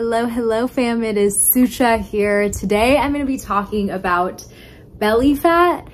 Hello fam, it is Sucha here. Today I'm going to be talking about belly fat,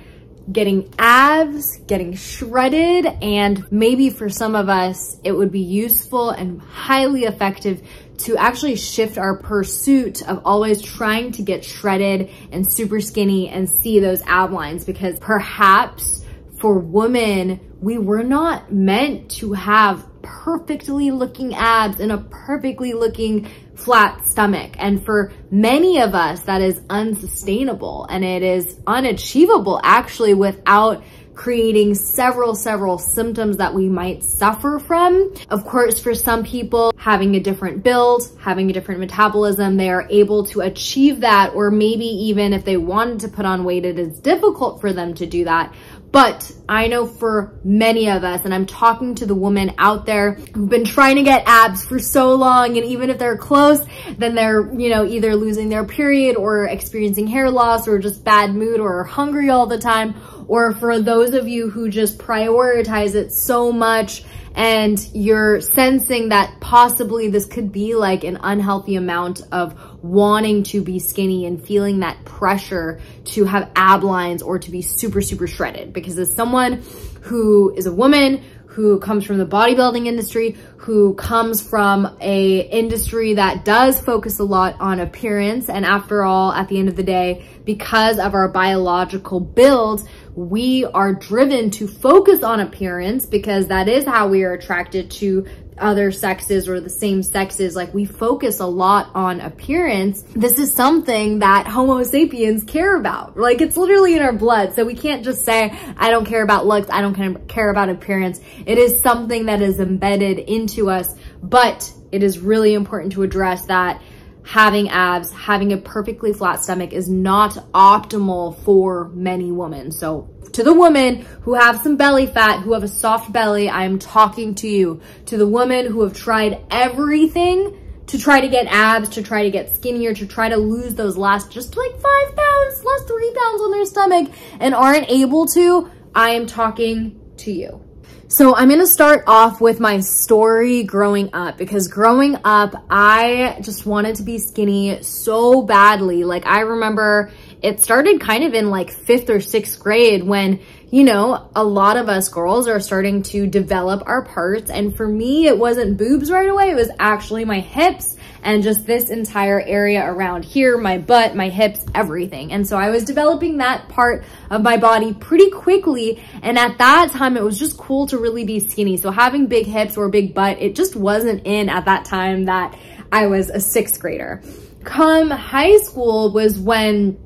getting abs, getting shredded, and maybe for some of us it would be useful and highly effective to actually shift our pursuit of always trying to get shredded and super skinny and see those ab lines, because perhaps for women, we were not meant to have perfectly looking abs and a perfectly looking flat stomach. And for many of us, that is unsustainable and it is unachievable actually without creating several symptoms that we might suffer from. Of course, for some people, having a different build, having a different metabolism, they are able to achieve that, or maybe even if they wanted to put on weight, it is difficult for them to do that. But I know for many of us, and I'm talking to the women out there who've been trying to get abs for so long, and even if they're close, then they're, either losing their period or experiencing hair loss or just bad mood or hungry all the time. Or for those of you who just prioritize it so much and you're sensing that possibly this could be like an unhealthy amount of wanting to be skinny and feeling that pressure to have ab lines or to be super shredded. Because as someone who is a woman, who comes from the bodybuilding industry, who comes from a industry that does focus a lot on appearance, and after all, at the end of the day, because of our biological build, we are driven to focus on appearance because that is how we are attracted to other sexes or the same sexes. Like, we focus a lot on appearance. This is something that Homo sapiens care about. Like, it's literally in our blood. So we can't just say, I don't care about looks, I don't care about appearance. It is something that is embedded into us, but it is really important to address that having abs, having a perfectly flat stomach is not optimal for many women. So to the women who have some belly fat, who have a soft belly, I am talking to you. To the women who have tried everything to try to get abs, to try to get skinnier, to try to lose those last just like 5 pounds, last 3 pounds on their stomach and aren't able to, I am talking to you. So I'm going to start off with my story growing up, because growing up, I just wanted to be skinny so badly. Like, I remember it started kind of in like 5th or 6th grade when, a lot of us girls are starting to develop our parts. And for me, it wasn't boobs right away. It was actually my hips and just this entire area around here, my butt, my hips, everything. And so I was developing that part of my body pretty quickly. And at that time, it was just cool to really be skinny. So having big hips or big butt, it just wasn't in at that time that I was a 6th grader. Come high school was when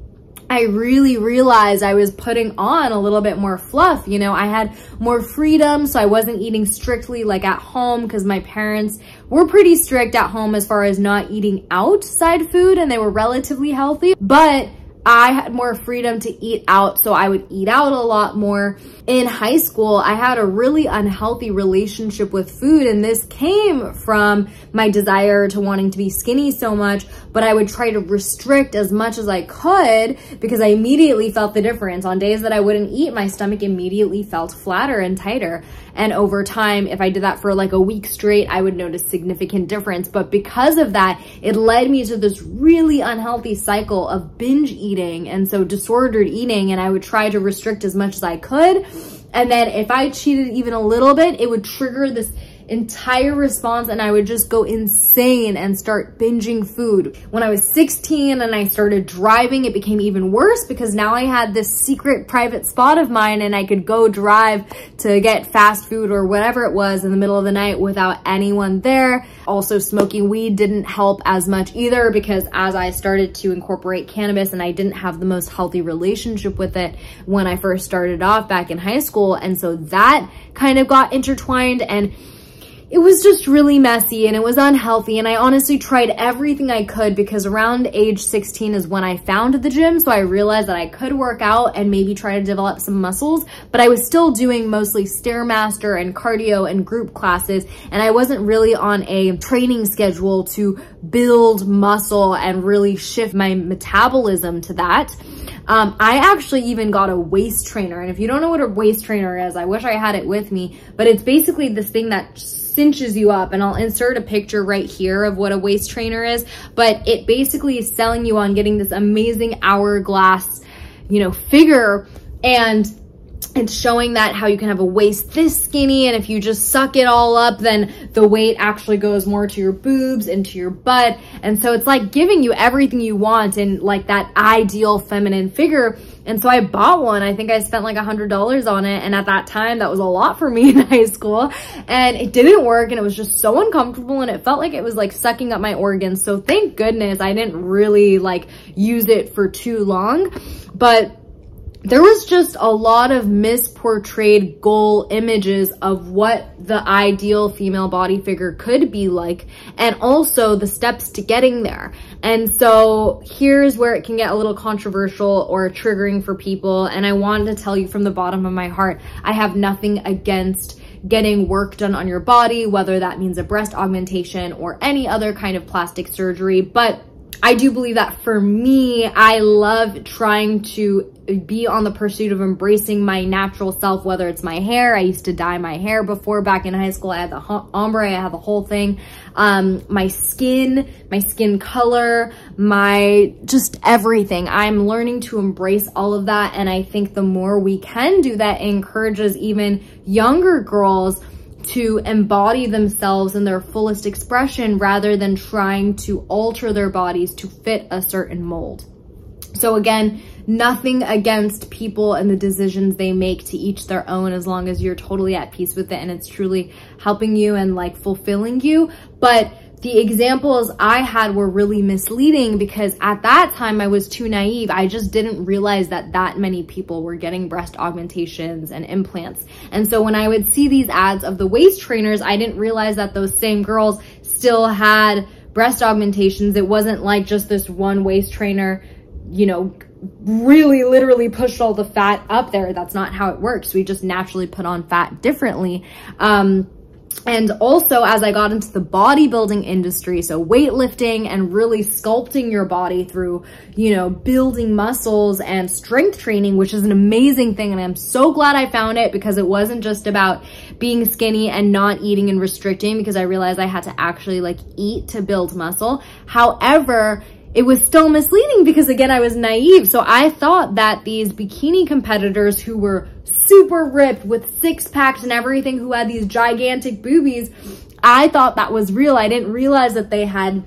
I really realized I was putting on a little bit more fluff. I had more freedom, so I wasn't eating strictly like at home, because my parents were pretty strict at home as far as not eating outside food, and they were relatively healthy, but I had more freedom to eat out, so I would eat out a lot more. In high school, I had a really unhealthy relationship with food, and this came from my desire to wanting to be skinny so much, but I would try to restrict as much as I could because I immediately felt the difference. On days that I wouldn't eat, my stomach immediately felt flatter and tighter. And over time, if I did that for like a week straight, I would notice significant difference. But because of that, it led me to this really unhealthy cycle of binge eating, and so disordered eating, and I would try to restrict as much as I could. And then if I cheated even a little bit, it would trigger this entire response and I would just go insane and start binging food. When I was 16 and I started driving, it became even worse because now I had this secret private spot of mine and I could go drive to get fast food or whatever it was in the middle of the night without anyone there. Also, smoking weed didn't help as much either, because as I started to incorporate cannabis, and I didn't have the most healthy relationship with it when I first started off back in high school. And so that kind of got intertwined, and it was just really messy and it was unhealthy. And I honestly tried everything I could, because around age 16 is when I found the gym. So I realized that I could work out and maybe try to develop some muscles, but I was still doing mostly Stairmaster and cardio and group classes. And I wasn't really on a training schedule to build muscle and really shift my metabolism to that. I actually even got a waist trainer. And if you don't know what a waist trainer is, I wish I had it with me, but it's basically this thing that cinches you up. And I'll insert a picture right here of what a waist trainer is, but it basically is selling you on getting this amazing hourglass, you know, figure. And it's showing that how you can have a waist this skinny, and if you just suck it all up, then the weight actually goes more to your boobs and to your butt. And so it's like giving you everything you want in like that ideal feminine figure. And so I bought one. I think I spent like $100 on it. And at that time, that was a lot for me in high school. And it didn't work, and it was just so uncomfortable, and it felt like it was like sucking up my organs. So thank goodness I didn't really like use it for too long. But there was just a lot of misportrayed goal images of what the ideal female body figure could be like, and also the steps to getting there. And so here's where it can get a little controversial or triggering for people. And I wanted to tell you from the bottom of my heart, I have nothing against getting work done on your body, whether that means a breast augmentation or any other kind of plastic surgery. But I do believe that for me, I love trying to be on the pursuit of embracing my natural self, whether it's my hair. I used to dye my hair before back in high school. I had the ombre, I had the whole thing. My skin color, just everything. I'm learning to embrace all of that. And I think the more we can do that, it encourages even younger girls to embody themselves in their fullest expression rather than trying to alter their bodies to fit a certain mold. So again, nothing against people and the decisions they make, to each their own, as long as you're totally at peace with it and it's truly helping you and like fulfilling you. But the examples I had were really misleading because at that time I was too naive. I just didn't realize that that many people were getting breast augmentations and implants. And so when I would see these ads of the waist trainers, I didn't realize that those same girls still had breast augmentations. It wasn't like just this one waist trainer, you know, really literally pushed all the fat up there. That's not how it works. We just naturally put on fat differently. And also, as I got into the bodybuilding industry, so weightlifting and really sculpting your body through, you know, building muscles and strength training, which is an amazing thing. And I'm so glad I found it, because it wasn't just about being skinny and not eating and restricting, because I realized I had to actually like eat to build muscle. However, it was still misleading because, again, I was naive. So I thought that these bikini competitors who were super ripped with six packs and everything, who had these gigantic boobies, I thought that was real. I didn't realize that they had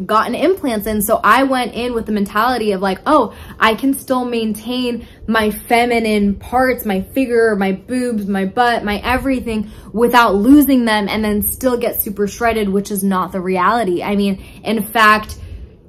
gotten implants in. So I went in with the mentality of like, oh, I can still maintain my feminine parts, my figure, my boobs, my butt, my everything, without losing them, and then still get super shredded, which is not the reality. I mean, in fact,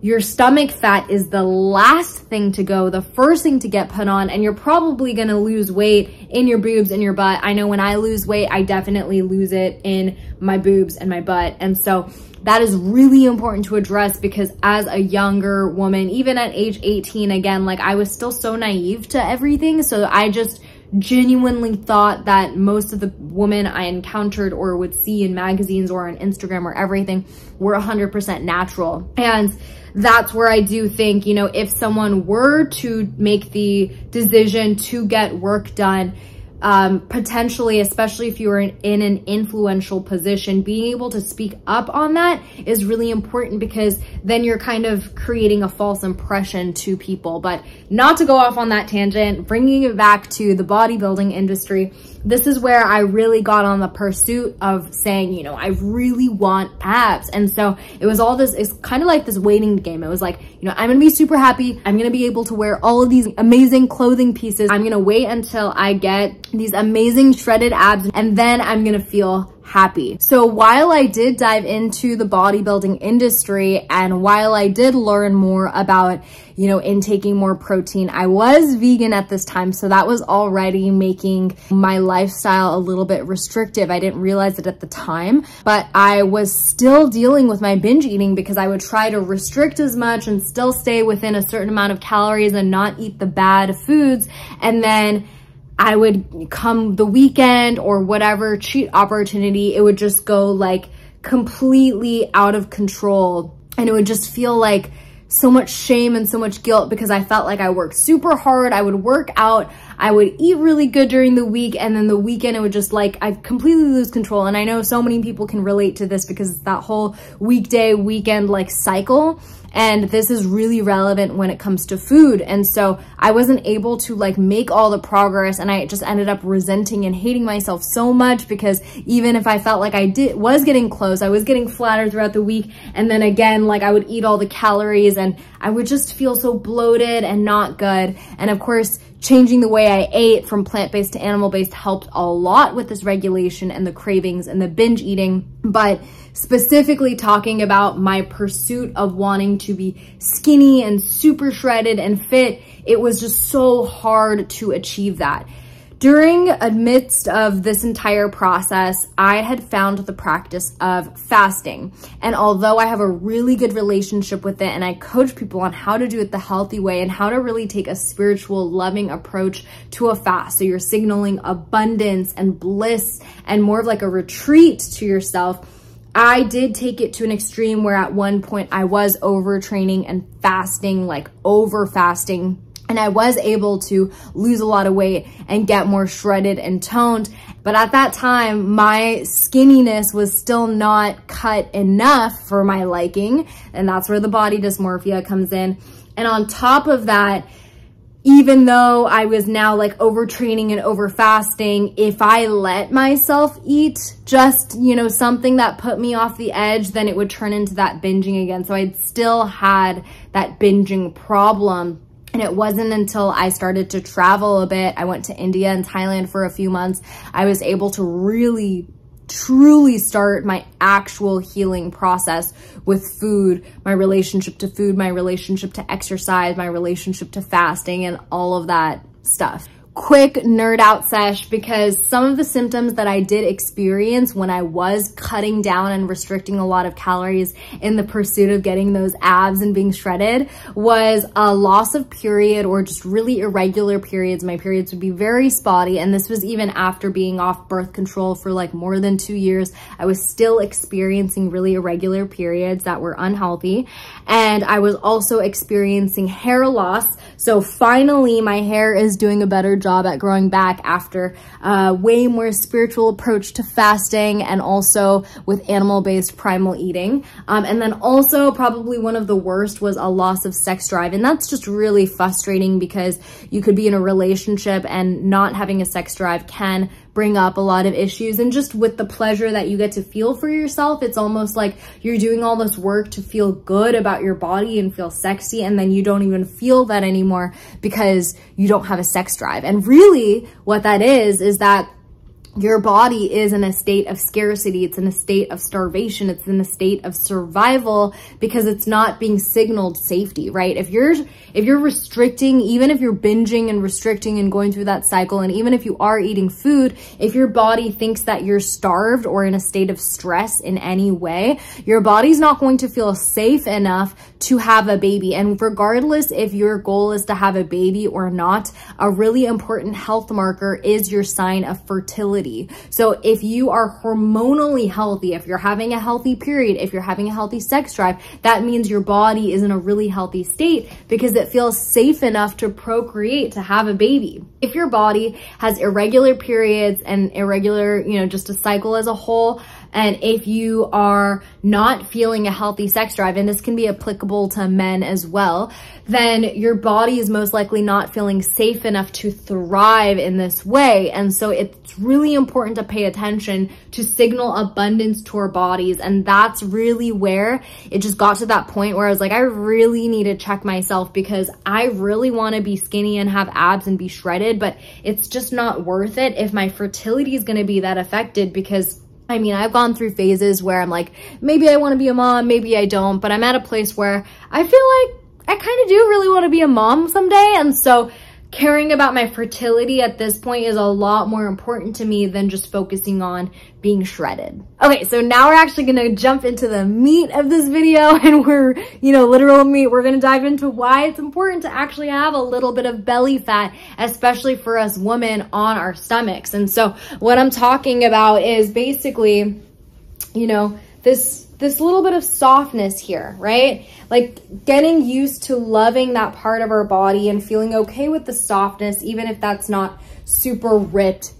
your stomach fat is the last thing to go, the first thing to get put on, and you're probably gonna lose weight in your boobs and your butt. I know when I lose weight, I definitely lose it in my boobs and my butt. And so that is really important to address, because as a younger woman, even at age 18, again, like I was still so naive to everything. So I just genuinely thought that most of the women I encountered or would see in magazines or on Instagram or everything were 100% natural. And that's where I do think, you know, if someone were to make the decision to get work done, potentially, especially if you are in an influential position, being able to speak up on that is really important, because then you're kind of creating a false impression to people. But not to go off on that tangent, bringing it back to the bodybuilding industry, this is where I really got on the pursuit of saying, you know, I really want abs. And so it was all this, it's kind of like this waiting game. It was like, you know, I'm gonna be super happy. I'm gonna be able to wear all of these amazing clothing pieces. I'm gonna wait until I get these amazing shredded abs, and then I'm gonna feel happy. So while I did dive into the bodybuilding industry, and while I did learn more about, you know, intaking more protein, I was vegan at this time. So that was already making my lifestyle a little bit restrictive. I didn't realize it at the time, but I was still dealing with my binge eating, because I would try to restrict as much and still stay within a certain amount of calories and not eat the bad foods. And then I would come the weekend or whatever cheat opportunity, it would just go like completely out of control. And it would just feel like so much shame and so much guilt because I felt like I worked super hard. I would work out, I would eat really good during the week, and then the weekend it would just like, I'd completely lose control. And I know so many people can relate to this because it's that whole weekday, weekend like cycle. And this is really relevant when it comes to food. And so I wasn't able to like make all the progress, and I just ended up resenting and hating myself so much because even if I felt like I was getting close, I was getting flattered throughout the week. And then again, like I would eat all the calories and I would just feel so bloated and not good. And of course, changing the way I ate from plant-based to animal-based helped a lot with this regulation and the cravings and the binge eating. But specifically talking about my pursuit of wanting to be skinny and super shredded and fit, it was just so hard to achieve that. During amidst of this entire process, I had found the practice of fasting. And although I have a really good relationship with it and I coach people on how to do it the healthy way and how to really take a spiritual, loving approach to a fast, so you're signaling abundance and bliss and more of like a retreat to yourself, I did take it to an extreme where at one point I was overtraining and fasting, like over fasting. And I was able to lose a lot of weight and get more shredded and toned. But at that time, my skinniness was still not cut enough for my liking. And that's where the body dysmorphia comes in. And on top of that, even though I was now like overtraining and over fasting, if I let myself eat just, you know, something that put me off the edge, then it would turn into that binging again. So I'd still had that binging problem. And it wasn't until I started to travel a bit, I went to India and Thailand for a few months, I was able to really, truly start my actual healing process with food, my relationship to food, my relationship to exercise, my relationship to fasting, and all of that stuff. Quick nerd out sesh, because some of the symptoms that I did experience when I was cutting down and restricting a lot of calories in the pursuit of getting those abs and being shredded was a loss of period or just really irregular periods. My periods would be very spotty, and this was even after being off birth control for like more than 2 years. I was still experiencing really irregular periods that were unhealthy, and I was also experiencing hair loss. So finally my hair is doing a better job at growing back after a way more spiritual approach to fasting and also with animal-based primal eating. And then also probably one of the worst was a loss of sex drive. And that's just really frustrating because you could be in a relationship and not having a sex drive can bring up a lot of issues. And just with the pleasure that you get to feel for yourself, it's almost like you're doing all this work to feel good about your body and feel sexy, and then you don't even feel that anymore because you don't have a sex drive. And really what that is that your body is in a state of scarcity. It's in a state of starvation. It's in a state of survival because it's not being signaled safety, right? If you're restricting, even if you're binging and restricting and going through that cycle, and even if you are eating food, if your body thinks that you're starved or in a state of stress in any way, your body's not going to feel safe enough to have a baby. And regardless if your goal is to have a baby or not, a really important health marker is your sign of fertility. So if you are hormonally healthy, if you're having a healthy period, if you're having a healthy sex drive, that means your body is in a really healthy state because it feels safe enough to procreate, to have a baby. If your body has irregular periods and irregular, just a cycle as a whole, and if you are not feeling a healthy sex drive, and this can be applicable to men as well, then your body is most likely not feeling safe enough to thrive in this way. And so it's really important to pay attention to signal abundance to our bodies. And that's really where it just got to that point where I was like, I really need to check myself because I really want to be skinny and have abs and be shredded, but it's just not worth it if my fertility is going to be that affected. Because I've gone through phases where I'm like, maybe I want to be a mom, maybe I don't, but I'm at a place where I feel like I kind of do really want to be a mom someday. And so caring about my fertility at this point is a lot more important to me than just focusing on being shredded. Okay, so now we're actually gonna jump into the meat of this video, and we're, literal meat. We're gonna dive into why it's important to actually have a little bit of belly fat, especially for us women on our stomachs. And so what I'm talking about is basically, this this little bit of softness here, right? Like getting used to loving that part of our body and feeling okay with the softness, even if that's not super ripped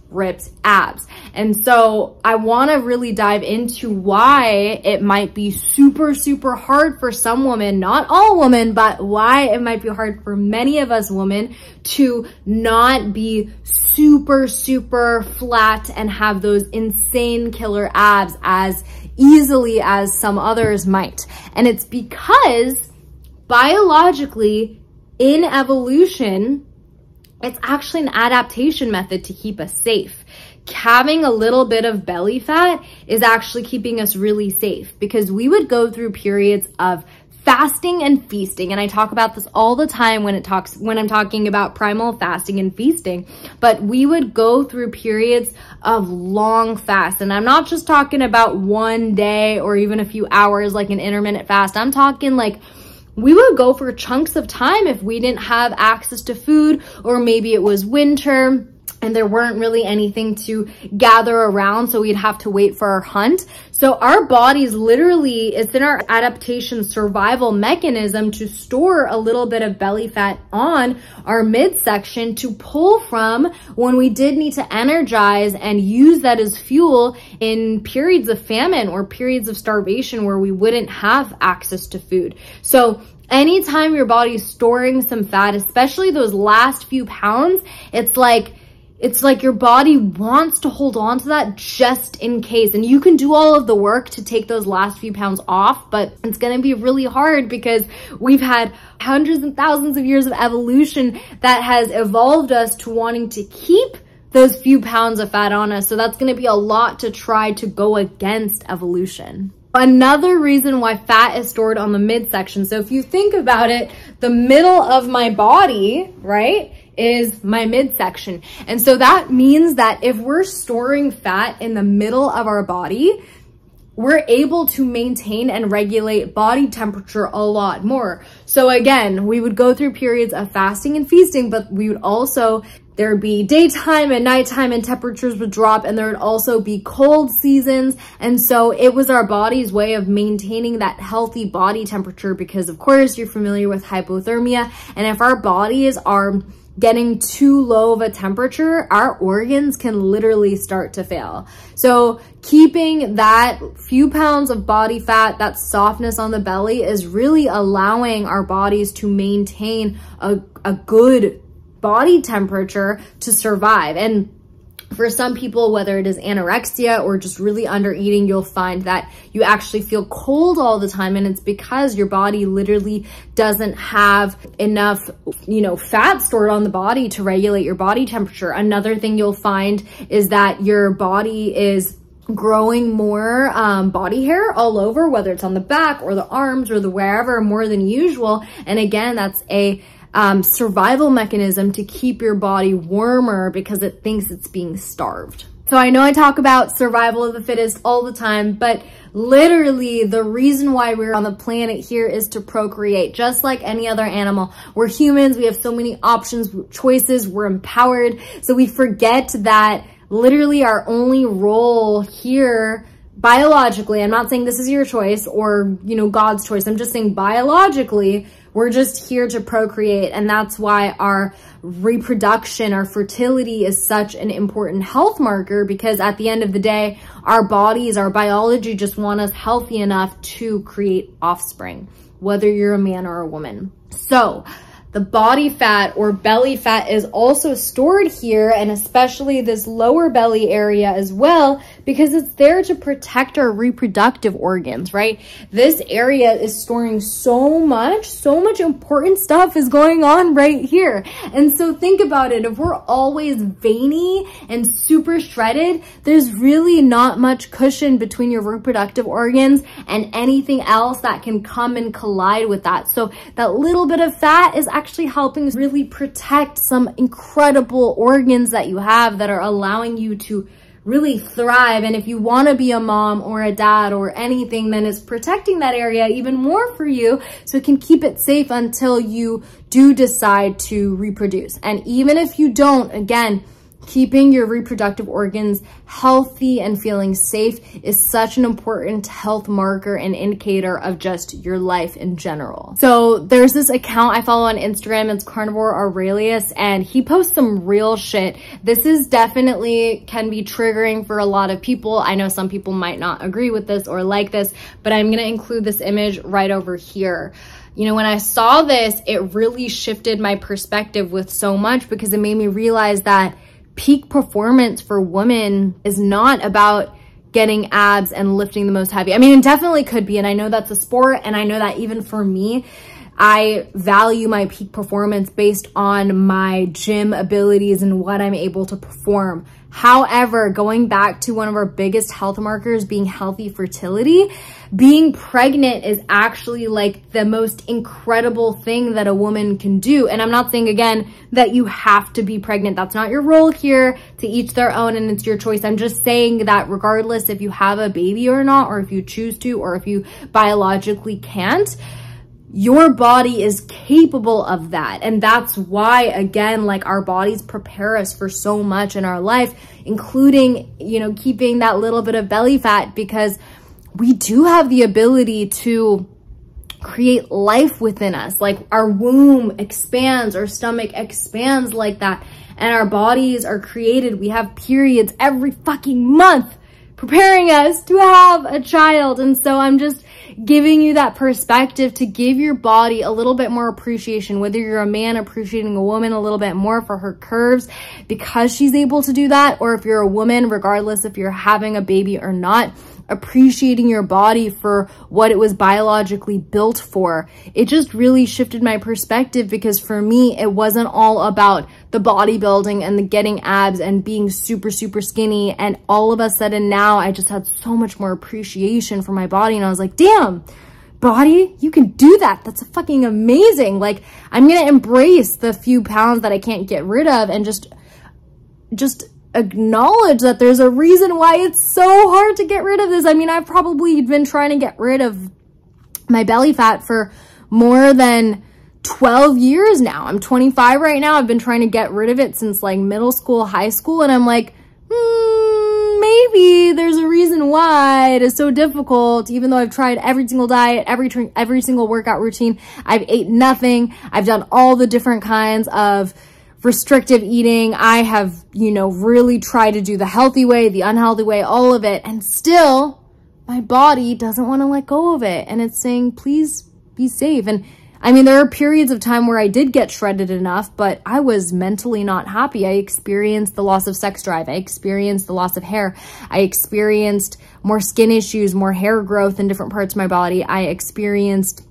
abs. And so I want to really dive into why it might be super hard for some women, not all women, but why it might be hard for many of us women to not be super flat and have those insane killer abs as easily as some others might. And it's because biologically in evolution, it's actually an adaptation method to keep us safe. Having a little bit of belly fat is actually keeping us really safe, because we would go through periods of fasting and feasting. And I talk about this all the time when I'm talking about primal fasting and feasting, but we would go through periods of long fast. And I'm not just talking about one day or even a few hours, like an intermittent fast. I'm talking like we would go for chunks of time if we didn't have access to food, or maybe it was winter and there weren't really anything to gather around, so we'd have to wait for our hunt. So our bodies literally, it's in our adaptation survival mechanism to store a little bit of belly fat on our midsection to pull from when we did need to energize and use that as fuel in periods of famine or periods of starvation where we wouldn't have access to food. So anytime your body's storing some fat, especially those last few pounds, it's like your body wants to hold on to that just in case. And you can do all of the work to take those last few pounds off, but it's going to be really hard because we've had hundreds and thousands of years of evolution that has evolved us to wanting to keep those few pounds of fat on us. So that's going to be a lot to try to go against evolution. Another reason why fat is stored on the midsection. So if you think about it, the middle of my body, right, is my midsection. And so that means that if we're storing fat in the middle of our body, we're able to maintain and regulate body temperature a lot more. So again, we would go through periods of fasting and feasting, but we would also, there would be daytime and nighttime and temperatures would drop, and there would also be cold seasons. And so it was our body's way of maintaining that healthy body temperature, because of course you're familiar with hypothermia. And if our bodies are getting too low of a temperature, our organs can literally start to fail. So keeping that few pounds of body fat, that softness on the belly, is really allowing our bodies to maintain a good body temperature to survive. And for some people, whether it is anorexia or just really under eating, you'll find that you actually feel cold all the time. And it's because your body literally doesn't have enough, fat stored on the body to regulate your body temperature. Another thing you'll find is that your body is growing more body hair all over, whether it's on the back or the arms or the wherever, more than usual. And again, that's a survival mechanism to keep your body warmer because it thinks it's being starved. So I know I talk about survival of the fittest all the time, but literally the reason why we're on the planet here is to procreate, just like any other animal. We're humans, we have so many options, choices, we're empowered. So we forget that literally our only role here biologically, I'm not saying this is your choice or, God's choice. I'm just saying biologically, we're just here to procreate. And that's why our reproduction, our fertility is such an important health marker, because at the end of the day, our bodies, our biology just want us healthy enough to create offspring, whether you're a man or a woman. So the body fat or belly fat is also stored here, and especially this lower belly area as well, because it's there to protect our reproductive organs, right? This area is storing so much important stuff is going on right here. And so think about it. If we're always veiny and super shredded, there's really not much cushion between your reproductive organs and anything else that can come and collide with that. So that little bit of fat is actually helping really protect some incredible organs that you have that are allowing you to really thrive. And if you want to be a mom or a dad or anything, then it's protecting that area even more for you, so it can keep it safe until you do decide to reproduce. And even if you don't, again, keeping your reproductive organs healthy and feeling safe is such an important health marker and indicator of just your life in general. So there's this account I follow on Instagram, it's Carnivore Aurelius, and he posts some real shit. This is definitely can be triggering for a lot of people. I know some people might not agree with this or like this, but I'm gonna include this image right over here. You know, when I saw this, it really shifted my perspective with so much, because it made me realize that peak performance for women is not about getting abs and lifting the most heavy. I mean, it definitely could be, and I know that's a sport, and I know that even for me, I value my peak performance based on my gym abilities and what I'm able to perform. However, going back to one of our biggest health markers being healthy fertility, being pregnant is actually like the most incredible thing that a woman can do. And I'm not saying, again, that you have to be pregnant. That's not your role here. To each their own, and it's your choice. I'm just saying that regardless if you have a baby or not, or if you choose to, or if you biologically can't, your body is capable of that. And that's why, again, like, our bodies prepare us for so much in our life, including, you know, keeping that little bit of belly fat, because we do have the ability to create life within us. Like, our womb expands, our stomach expands like that, and our bodies are created. We have periods every fucking month preparing us to have a child. And so I'm just giving you that perspective to give your body a little bit more appreciation, whether you're a man appreciating a woman a little bit more for her curves because she's able to do that, or if you're a woman, regardless if you're having a baby or not, appreciating your body for what it was biologically built for. It just really shifted my perspective, because for me, it wasn't all about the bodybuilding and the getting abs and being super, super skinny. And all of a sudden now I just had so much more appreciation for my body. And I was like, damn, body, you can do that. That's fucking amazing. Like, I'm going to embrace the few pounds that I can't get rid of, and just acknowledge that there's a reason why it's so hard to get rid of this. I mean, I've probably been trying to get rid of my belly fat for more than 12 years now. I'm 25 right now. I've been trying to get rid of it since like middle school, high school. And I'm like, maybe there's a reason why it is so difficult, even though I've tried every single diet, every single workout routine. I've ate nothing. I've done all the different kinds of restrictive eating. I have, you know, really tried to do the healthy way, the unhealthy way, all of it. And still my body doesn't want to let go of it. And it's saying, please be safe. And I mean, there are periods of time where I did get shredded enough, but I was mentally not happy. I experienced the loss of sex drive. I experienced the loss of hair. I experienced more skin issues, more hair growth in different parts of my body. I experienced,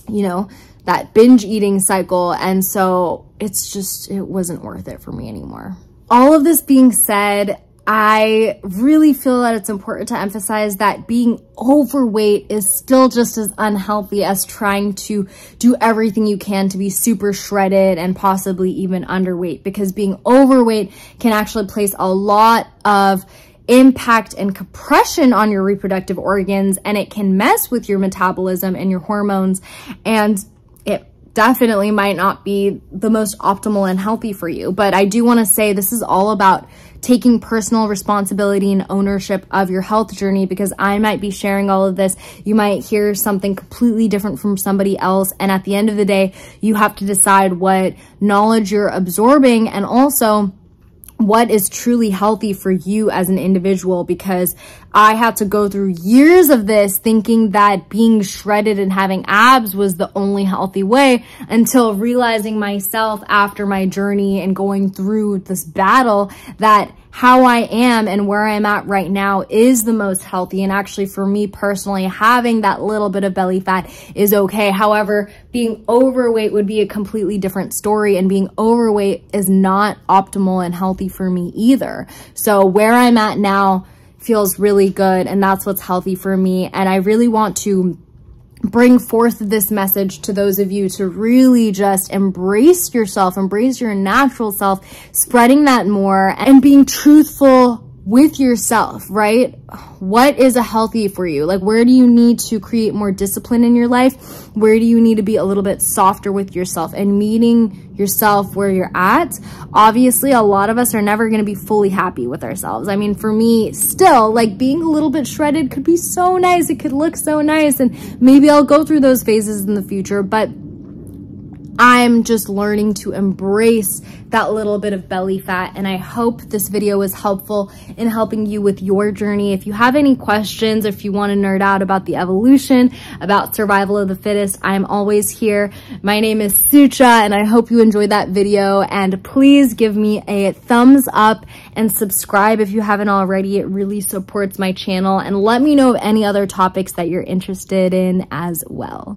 you know, that binge eating cycle. And so it's just, it wasn't worth it for me anymore. All of this being said, I really feel that it's important to emphasize that being overweight is still just as unhealthy as trying to do everything you can to be super shredded and possibly even underweight, because being overweight can actually place a lot of impact and compression on your reproductive organs, and it can mess with your metabolism and your hormones, and it definitely might not be the most optimal and healthy for you. But I do want to say this is all about taking personal responsibility and ownership of your health journey, because I might be sharing all of this. You might hear something completely different from somebody else. And at the end of the day, you have to decide what knowledge you're absorbing and also what is truly healthy for you as an individual, because I had to go through years of this thinking that being shredded and having abs was the only healthy way, until realizing myself after my journey and going through this battle that how I am and where I'm at right now is the most healthy. And actually for me personally, having that little bit of belly fat is okay. However, being overweight would be a completely different story, and being overweight is not optimal and healthy for me either. So where I'm at now feels really good, and that's what's healthy for me. And I really want to bring forth this message to those of you to really just embrace yourself, embrace your natural self, spreading that more and being truthful with yourself, right? What is a healthy for you? Like, where do you need to create more discipline in your life? Where do you need to be a little bit softer with yourself and meeting yourself where you're at? Obviously, a lot of us are never going to be fully happy with ourselves. I mean, for me, still, like, being a little bit shredded could be so nice. It could look so nice. And maybe I'll go through those phases in the future, but I'm just learning to embrace that little bit of belly fat. And I hope this video was helpful in helping you with your journey. If you have any questions, if you want to nerd out about the evolution, about survival of the fittest, I'm always here. My name is Sucha, and I hope you enjoyed that video. And please give me a thumbs up and subscribe if you haven't already. It really supports my channel. And let me know of any other topics that you're interested in as well.